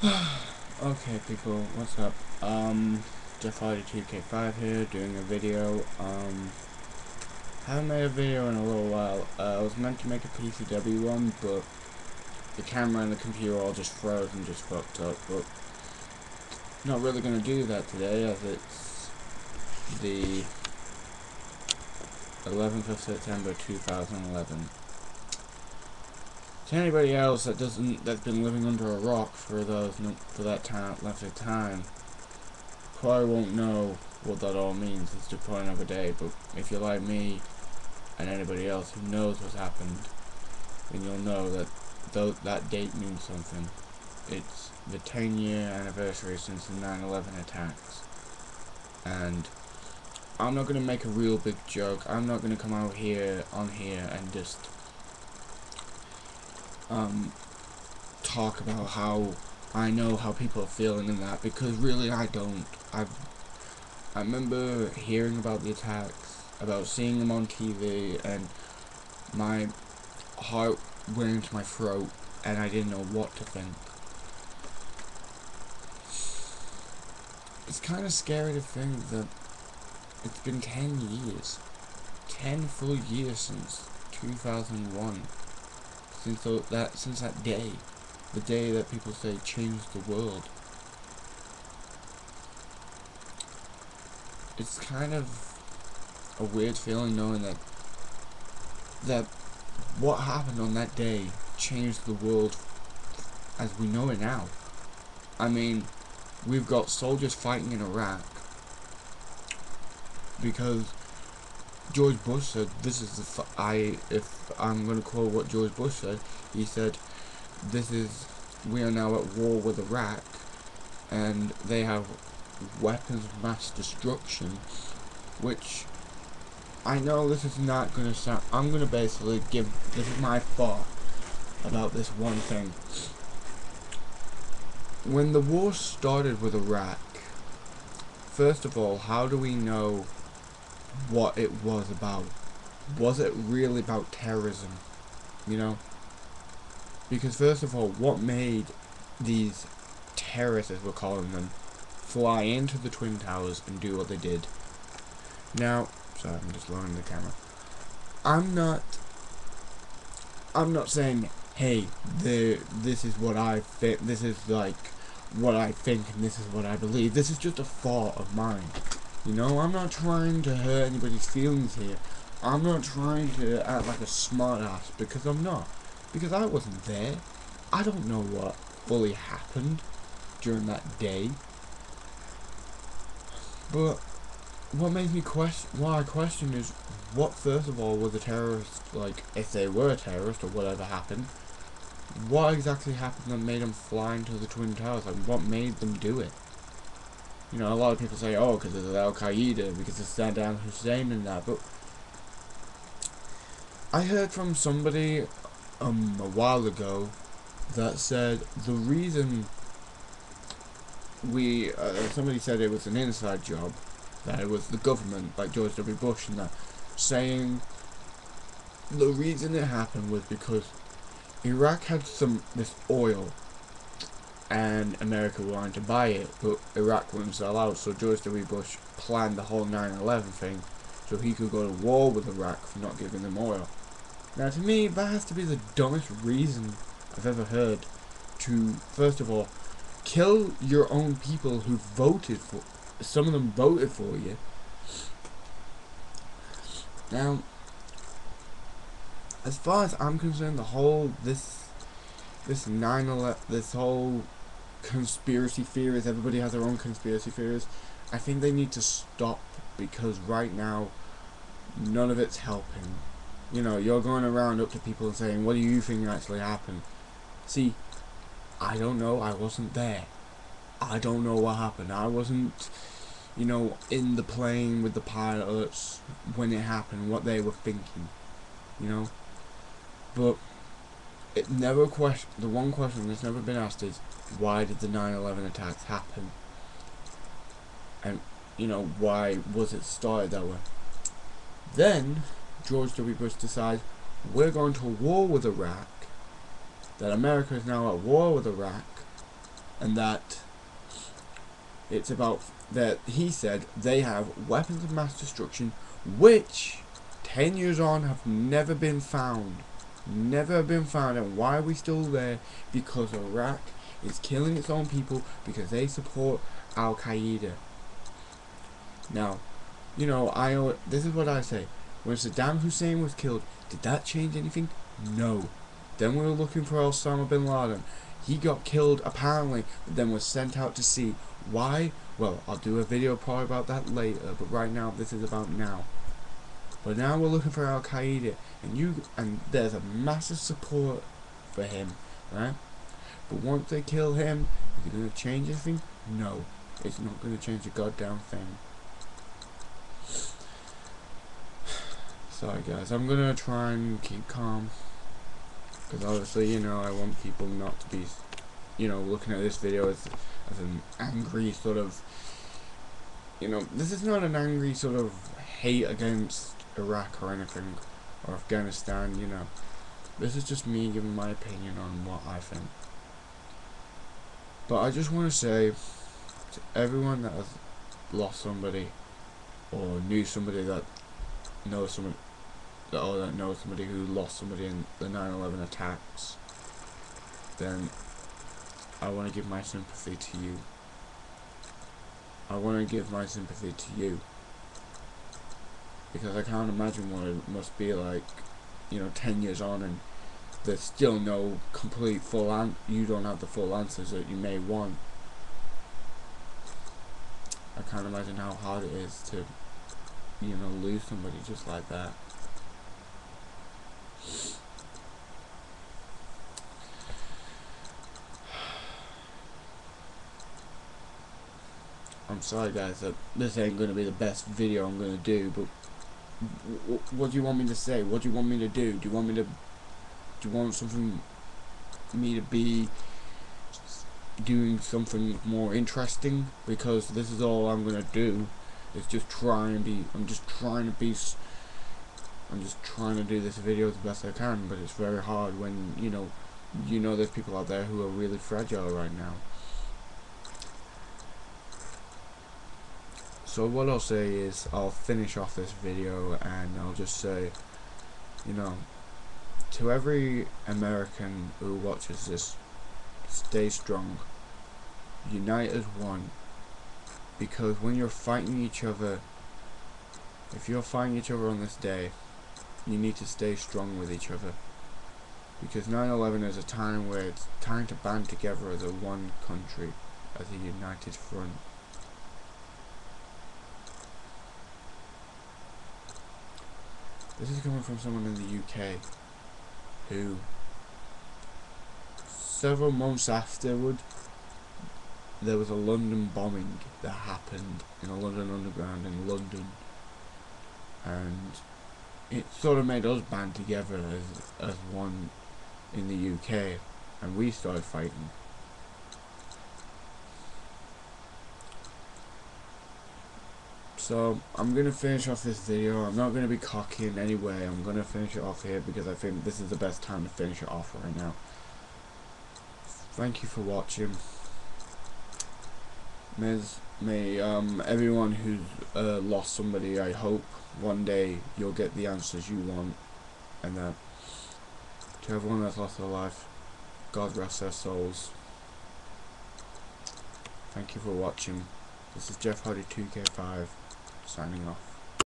Okay, people, what's up? Jeff42K5 here, doing a video. Haven't made a video in a little while. I was meant to make a PCW one, but the camera and the computer all just froze and just fucked up. But not really gonna do that today, as it's the 11th of September 2011. To anybody else that's been living under a rock for that length of time, probably won't know what that all means. It's just for another day. But if you're like me and anybody else who knows what's happened, then you'll know that that date means something. It's the 10-year anniversary since the 9/11 attacks, and I'm not gonna make a real big joke. I'm not gonna come out on here and just talk about how I know how people are feeling in that, because really I don't. I remember hearing about the attacks, about seeing them on TV, and my heart went into my throat, and I didn't know what to think. It's kind of scary to think that it's been 10 years. 10 full years since 2001. Since that day. The day that people say changed the world. It's kind of a weird feeling knowing that what happened on that day changed the world as we know it now. I mean, we've got soldiers fighting in Iraq because George Bush said, if I'm going to quote what George Bush said, he said, we are now at war with Iraq, and they have weapons of mass destruction, which I know this is not going to sound, I'm going to basically this is my thought about this one thing. When the war started with Iraq, first of all, how do we know what it was about? Was it really about terrorism? You know? Because first of all, what made these terrorists, as we're calling them, fly into the Twin Towers and do what they did? Now, sorry, I'm just lowering the camera. I'm not saying, hey, this is what I think, this is like what I think, and this is what I believe. This is just a thought of mine. You know, I'm not trying to hurt anybody's feelings here. I'm not trying to act like a smartass, because I'm not. Because I wasn't there. I don't know what fully happened during that day. But what made me what I question is, what first of all were the terrorists, like, if they were a terrorist or whatever happened, what exactly happened that made them fly into the Twin Towers? Like, what made them do it? You know, a lot of people say, oh, because of Al-Qaeda, because of Saddam Hussein and that, but I heard from somebody a while ago that said the reason somebody said it was an inside job, that it was the government, like George W. Bush and that, saying the reason it happened was because Iraq had this oil, and America wanted to buy it, but Iraq wouldn't sell out, so George W. Bush planned the whole 9/11 thing so he could go to war with Iraq for not giving them oil. Now, to me, that has to be the dumbest reason I've ever heard to, first of all, kill your own people who voted for, some of them voted for you. Now, as far as I'm concerned, the whole, this 9/11, this whole conspiracy theories, everybody has their own conspiracy theories, I think they need to stop, because right now, none of it's helping. You know, you're going around up to people and saying, what do you think actually happened? See, I don't know, I wasn't there. I don't know what happened. I wasn't, you know, in the plane with the pilots when it happened, what they were thinking, you know? But the one question that's never been asked is, why did the 9/11 attacks happen? And, you know, why was it started that way? Then George W. Bush decides, we're going to war with Iraq, that America is now at war with Iraq, and that it's about that he said they have weapons of mass destruction which 10 years on have never been found. Never been found. And why are we still there? Because Iraq is killing its own people because they support Al-Qaeda. Now, you know, this is what I say. When Saddam Hussein was killed, did that change anything? No. Then we were looking for Osama bin Laden. He got killed apparently, but then was sent out to sea. Why? Well, I'll do a video probably about that later, but right now this is about now. But now we're looking for Al-Qaeda, and there's a massive support for him, right? But once they kill him, is it going to change anything? No, it's not going to change a goddamn thing. Sorry guys, I'm going to try and keep calm. Because obviously, you know, I want people not to be, you know, looking at this video as an angry sort of, you know, this is not an angry sort of hate against Iraq or anything, or Afghanistan, you know. This is just me giving my opinion on what I think. But I just want to say to everyone that has lost somebody, or knew somebody that knows somebody, that knows somebody who lost somebody in the 9/11 attacks, then I want to give my sympathy to you. I want to give my sympathy to you. Because I can't imagine what it must be like, you know, 10 years on and there's still no complete you don't have the full answers that you may want. I can't imagine how hard it is to, you know, lose somebody just like that. I'm sorry guys that this ain't going to be the best video I'm going to do, but what do you want me to say? What do you want me to do? Do you want me to be doing something more interesting? Because this is all I'm gonna do. Is just try and be. I'm just trying to do this video the best I can. But it's very hard when you know there's people out there who are really fragile right now. So what I'll say is I'll finish off this video and I'll just say, you know, to every American who watches this, stay strong, unite as one, because when you're fighting each other, if you're fighting each other on this day, you need to stay strong with each other, because 9/11 is a time where it's time to band together as a one country, as a united front. This is coming from someone in the UK who, several months afterward, there was a London bombing that happened in a London underground in London, and it sort of made us band together as one in the UK, and we started fighting. So I'm going to finish off this video. I'm not going to be cocky in any way. I'm going to finish it off here because I think this is the best time to finish it off right now. Thank you for watching. May everyone who's lost somebody, I hope one day you'll get the answers you want, and that to everyone that's lost their life, God rest their souls. Thank you for watching. This is Jeff Hardy 2K5 signing off.